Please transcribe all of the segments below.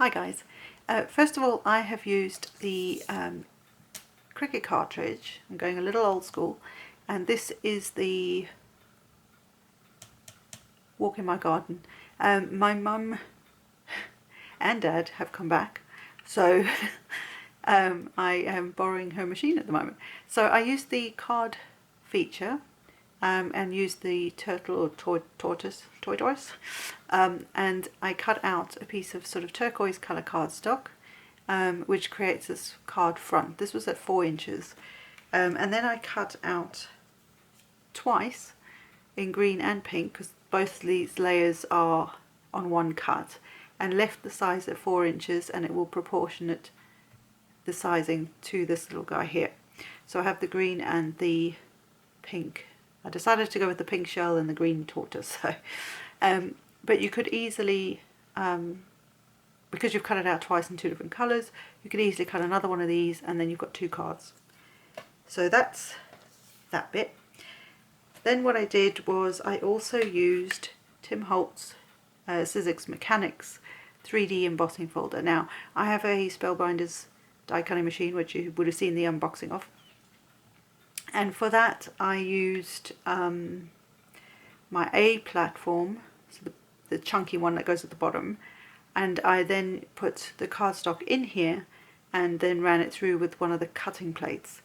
Hi guys. First of all, I have used the Cricut cartridge. I'm going a little old school, and this is the Walk in My Garden. My mum and dad have come back, so I am borrowing her machine at the moment. So I used the card feature and used the turtle or tortoise, and I cut out a piece of sort of turquoise colour cardstock, which creates this card front. This was at 4 inches, and then I cut out twice in green and pink, because both these layers are on one cut, and left the size at 4 inches, and it will proportionate the sizing to this little guy here. So I have the green and the pink. I decided to go with the pink shell and the green tortoise. So, but you could easily, because you've cut it out twice in 2 different colours, you could easily cut another one of these, and then you've got 2 cards. So that's that bit. Then what I did was I also used Tim Holtz Sizzix Mechanics 3D embossing folder. Now I have a Spellbinders die cutting machine, which you would have seen the unboxing of, and for that I used my A platform, so the chunky one that goes at the bottom, and I then put the cardstock in here and then ran it through with one of the cutting plates.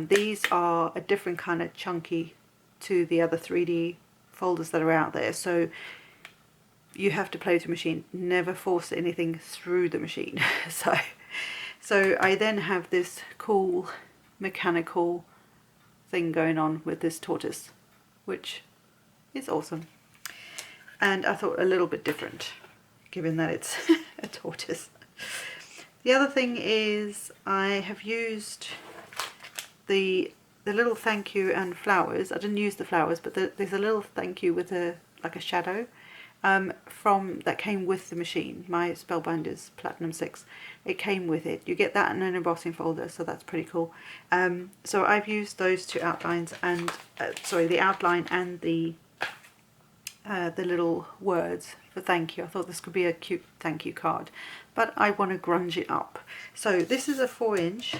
These are a different kind of chunky to the other 3D folders that are out there, so you have to play with your machine. Never force anything through the machine. So I then have this cool mechanical thing going on with this tortoise, which is awesome, and I thought a little bit different given that it's a tortoise. The other thing is I have used the little thank you and flowers. I didn't use the flowers, but there's a little thank you with like a shadow from that came with the machine, my Spellbinders Platinum 6. It came with it. You get that in an embossing folder, so that's pretty cool. So I've used those 2 outlines, and the outline and the little words for thank you. I thought this could be a cute thank you card, but I want to grunge it up. So this is a 4 inch.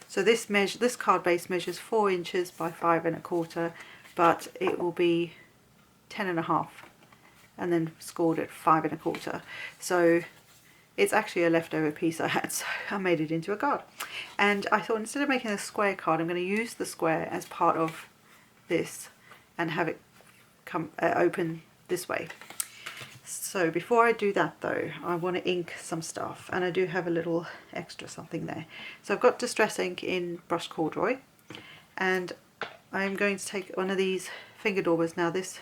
So this card base measures 4 inches by 5 1/4, but it will be 10 1/2, and then scored at 5 1/4. So it's actually a leftover piece I had, so I made it into a card. And I thought, instead of making a square card, I'm going to use the square as part of this and have it come open this way. So before I do that though, I want to ink some stuff, and I do have a little extra something there. So I've got Distress ink in brushed corduroy, and I'm going to take one of these finger daubers. Now this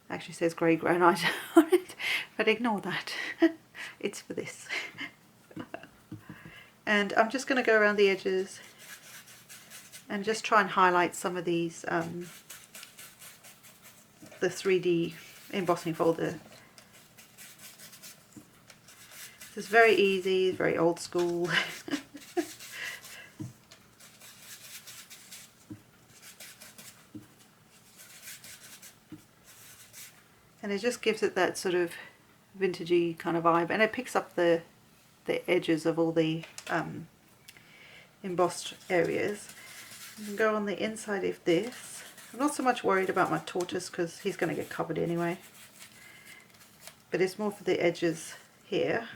actually says grey granite on it, but ignore that. It's for this. And I'm just going to go around the edges and just try and highlight some of these, the 3D embossing folder. This is very easy, very old school. And it just gives it that sort of vintagey kind of vibe, and it picks up the edges of all the embossed areas. You can go on the inside of this. I'm not so much worried about my tortoise because he's going to get covered anyway, but it's more for the edges here,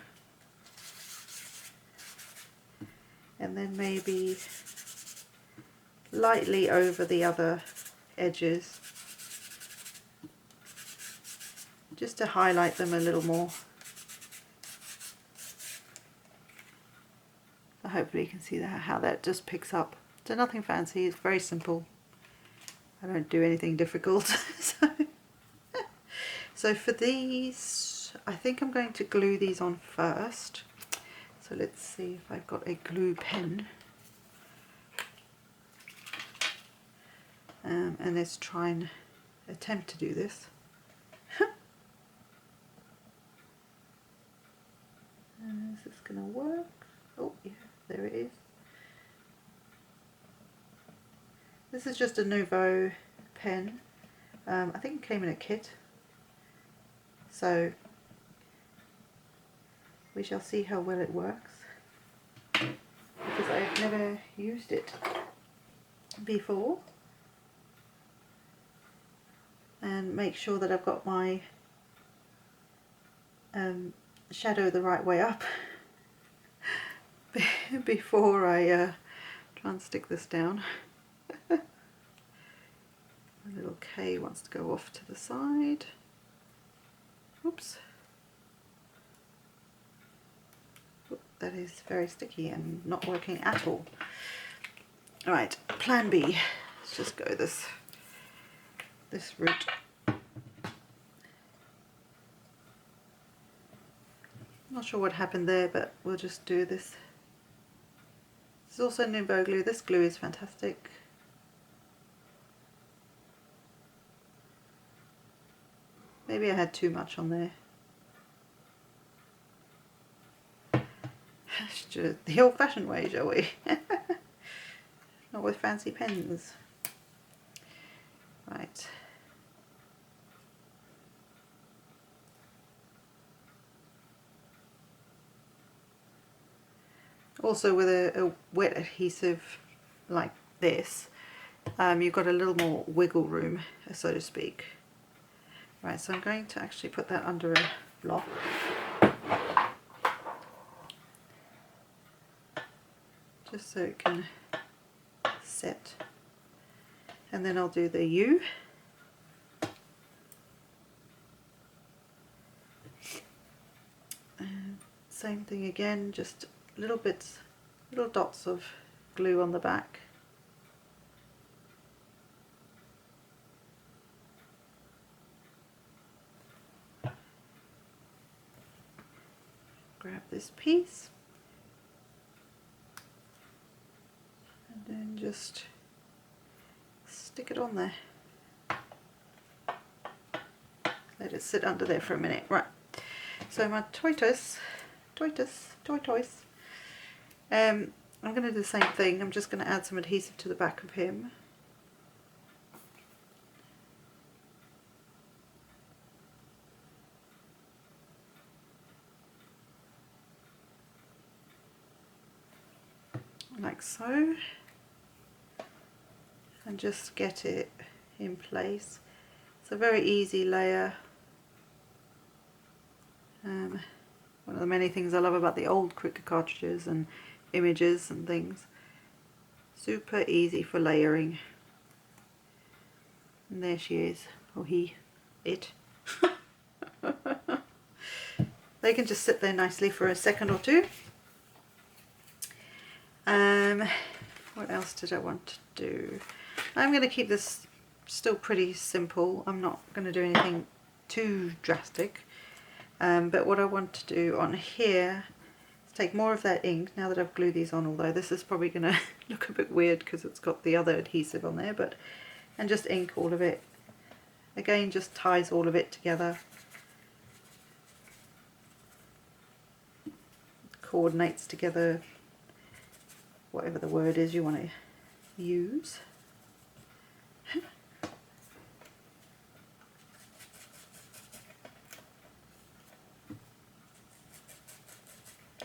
and then maybe lightly over the other edges, just to highlight them a little more. So hopefully you can see that, how that just picks up. So nothing fancy, it's very simple. I don't do anything difficult. So for these, I think I'm going to glue these on first. So let's see if I've got a glue pen. And let's try and attempt to do this. Is this going to work? Oh yeah, there it is. This is just a Nouveau pen. I think it came in a kit. So we shall see how well it works, because I've never used it before. And make sure that I've got my shadow the right way up before I try and stick this down. A little K wants to go off to the side. Oops. Oop, that is very sticky and not working at all. Alright, plan B. Let's just go this route. Not sure what happened there, but we'll just do this. This is also Nouveau glue. This glue is fantastic. Maybe I had too much on there. The old-fashioned way, shall we? Not with fancy pens. Right. Also, with a wet adhesive like this, you've got a little more wiggle room, so to speak. Right, so I'm going to actually put that under a block. Just so it can set. And then I'll do the U. And same thing again, just little bits, little dots of glue on the back. Grab this piece and then just stick it on there. Let it sit under there for a minute. Right, so my tortoise, I'm going to do the same thing. I'm just going to add some adhesive to the back of him. Like so. And just get it in place. It's a very easy layer. One of the many things I love about the old Cricut cartridges and images and things. Super easy for layering. And there she is, or he, it. They can just sit there nicely for a second or two. What else did I want to do? I'm going to keep this still pretty simple. I'm not going to do anything too drastic. But what I want to do on here is take more of that ink, now that I've glued these on, although this is probably going to look a bit weird because it's got the other adhesive on there, and just ink all of it. Again, just ties all of it together. Coordinates together, whatever the word is you want to use.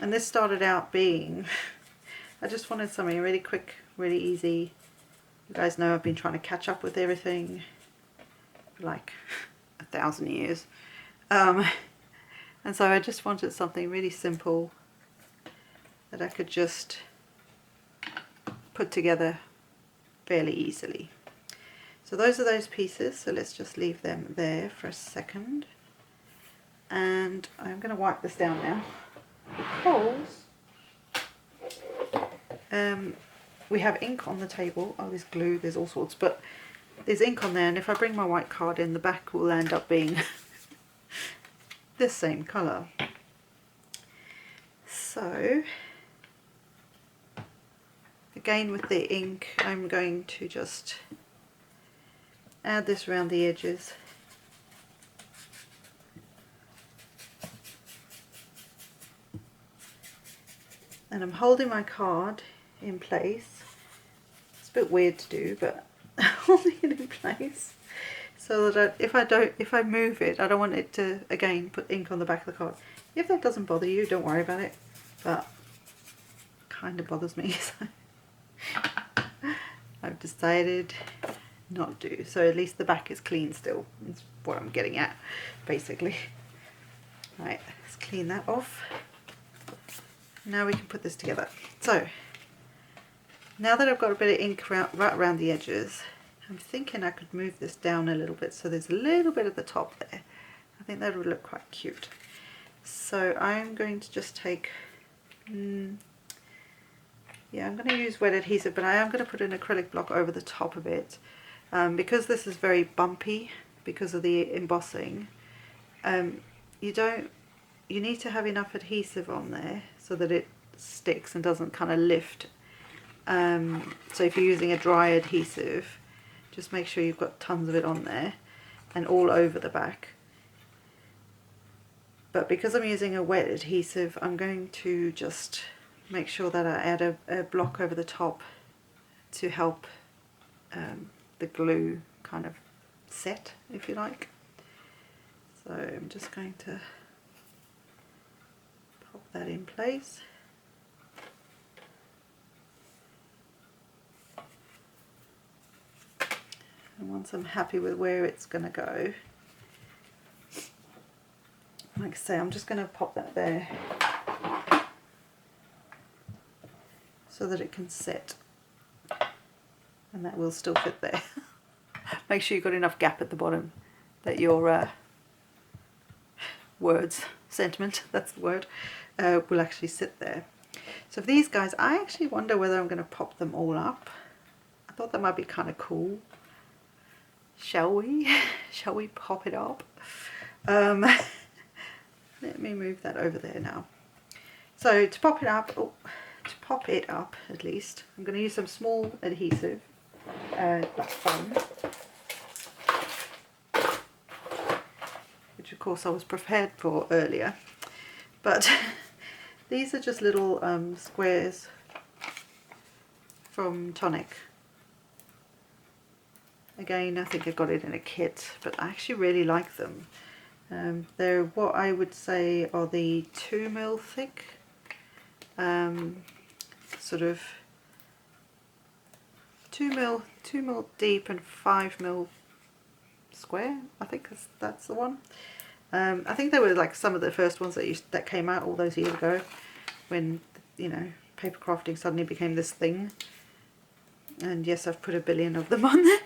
And this started out being, I just wanted something really quick, really easy. You guys know I've been trying to catch up with everything for like 1,000 years. And so I just wanted something really simple that I could just put together fairly easily. So those are those pieces, so let's just leave them there for a second. And I'm going to wipe this down now because we have ink on the table. Oh, there's glue, there's all sorts, but there's ink on there, and if I bring my white card in, the back will end up being this same colour. So again, with the ink, I'm going to just add this around the edges. And I'm holding my card in place. It's a bit weird to do, but holding it in place so that if I move it, I don't want it to again put ink on the back of the card. If that doesn't bother you, don't worry about it, but kind of bothers me, so I've decided not to. So at least the back is clean still, that's what I'm getting at, basically. Right, let's clean that off. Now we can put this together. So, now that I've got a bit of ink right around the edges, I'm thinking I could move this down a little bit so there's a little bit at the top there. I think that would look quite cute. So I'm going to just take, yeah, I'm going to use wet adhesive, but I am going to put an acrylic block over the top of it. Because this is very bumpy because of the embossing, you need to have enough adhesive on there so that it sticks and doesn't kind of lift. So if you're using a dry adhesive, just make sure you've got tons of it on there and all over the back. But because I'm using a wet adhesive, I'm going to just make sure that I add a block over the top to help the glue kind of set, if you like. So I'm just going to pop that in place. And once I'm happy with where it's going to go, like I say, I'm just going to pop that there so that it can set, and that will still fit there. Make sure you've got enough gap at the bottom that your sentiment, that's the word, will actually sit there. So for these guys, I actually wonder whether I'm going to pop them all up. I thought that might be kind of cool. Shall we? Shall we pop it up? Let me move that over there now. So to pop it up, at least, I'm going to use some small adhesive, black foam, which of course I was prepared for earlier. But these are just little squares from Tonic. Again, I think I got it in a kit, but I actually really like them. They're what I would say are the 2mm thick, sort of 2mm deep and 5mm square. I think that's the one. I think they were like some of the first ones that came out all those years ago, when, you know, paper crafting suddenly became this thing. And yes, I've put a billion of them on there.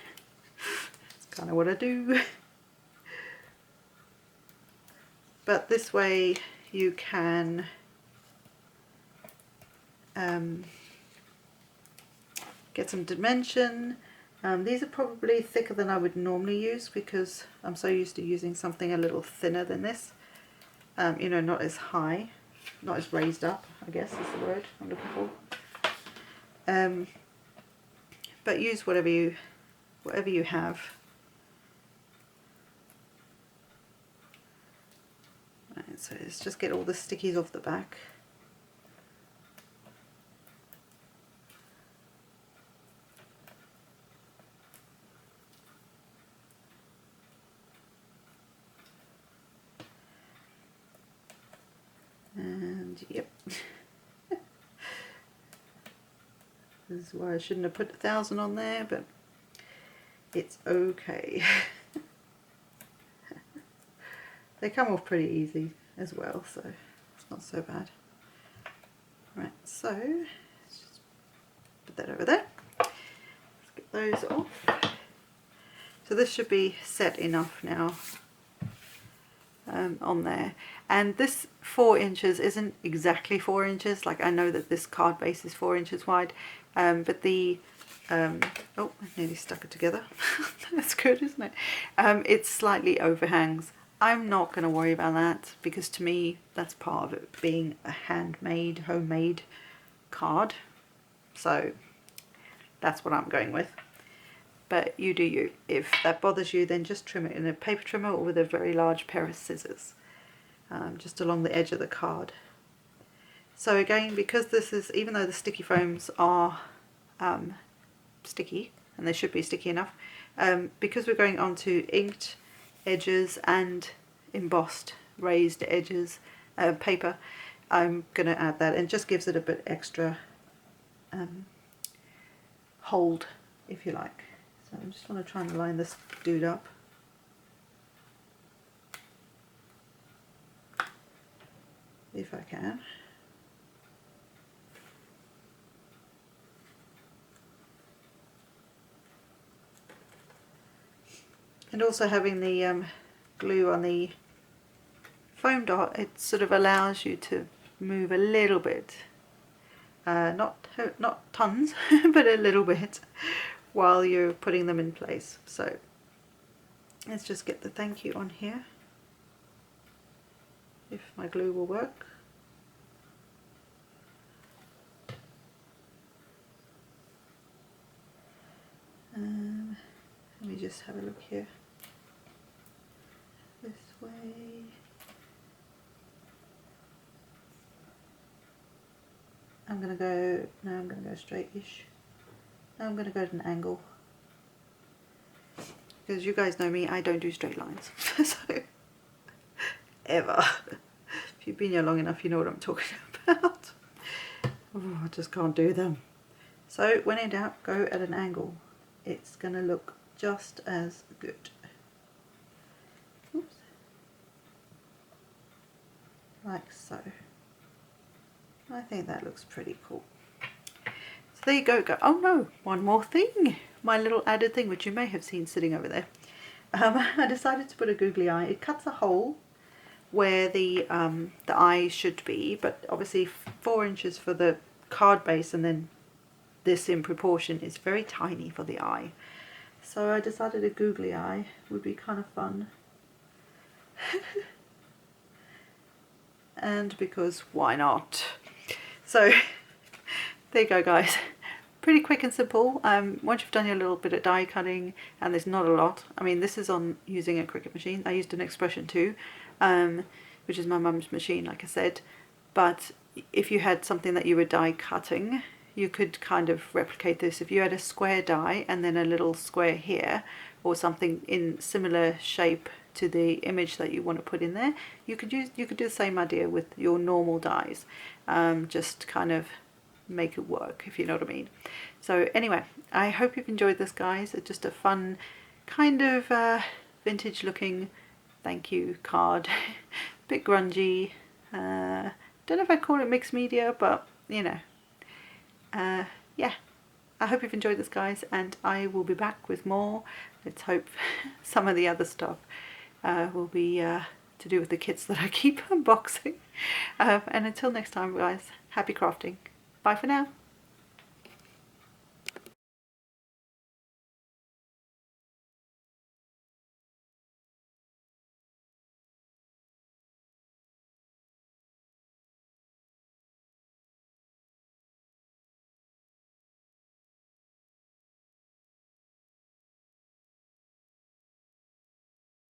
It's kind of what I do. But this way you can get some dimension. These are probably thicker than I would normally use because I'm so used to using something a little thinner than this. You know, not as high, not as raised up, I guess is the word I'm looking for. But use whatever you have. Right, so let's just get all the stickies off the back. And yep. This is why I shouldn't have put 1,000 on there, but it's okay. They come off pretty easy as well, so it's not so bad. Right, so let's just put that over there. Let's get those off. So this should be set enough now on there. And this 4 inches isn't exactly 4 inches. Like, I know that this card base is 4 inches wide, but the oh, I nearly stuck it together. That's good, isn't it? It slightly overhangs. I'm not going to worry about that because to me that's part of it being a handmade, homemade card. So that's what I'm going with. But you do you. If that bothers you, then just trim it in a paper trimmer or with a very large pair of scissors, just along the edge of the card. So again, because this is, even though the sticky foams are sticky, and they should be sticky enough, because we're going on to inked edges and embossed raised edges, paper, I'm going to add that, and it just gives it a bit extra hold, if you like. So I just want to try and line this dude up. If I can. And also having the glue on the foam dot, it sort of allows you to move a little bit, not tons, but a little bit, while you're putting them in place. So let's just get the thank you on here, if my glue will work. Let me just have a look here. This way. I'm going to go, no, I'm going to go straight-ish. I'm going to go at an angle. Because you guys know me, I don't do straight lines. So, ever. If you've been here long enough, you know what I'm talking about. Oh, I just can't do them. So, when in doubt, go at an angle. It's going to look just as good. Oops. Like so. I think that looks pretty cool. So there you go. Oh no, one more thing. My little added thing, which you may have seen sitting over there. I decided to put a googly eye. It cuts a hole where the eye should be, but obviously 4 inches for the card base, and then this in proportion is very tiny for the eye. So I decided a googly eye would be kind of fun. And because why not? So there you go, guys. Pretty quick and simple. Once you've done your little bit of die cutting, and there's not a lot. I mean, this is on using a Cricut machine. I used an Expression 2, which is my mum's machine, like I said. But if you had something that you were die cutting, you could kind of replicate this. If you had a square die and then a little square here, or something in similar shape to the image that you want to put in there, you could do the same idea with your normal dies. Just kind of make it work, if you know what I mean. So anyway, I hope you've enjoyed this, guys. It's just a fun kind of vintage looking thank you card. Bit grungy. Don't know if I'd call it mixed media, but you know, yeah. I hope you've enjoyed this, guys, and I will be back with more. Let's hope some of the other stuff will be to do with the kits that I keep unboxing. And until next time, guys, happy crafting. Bye for now.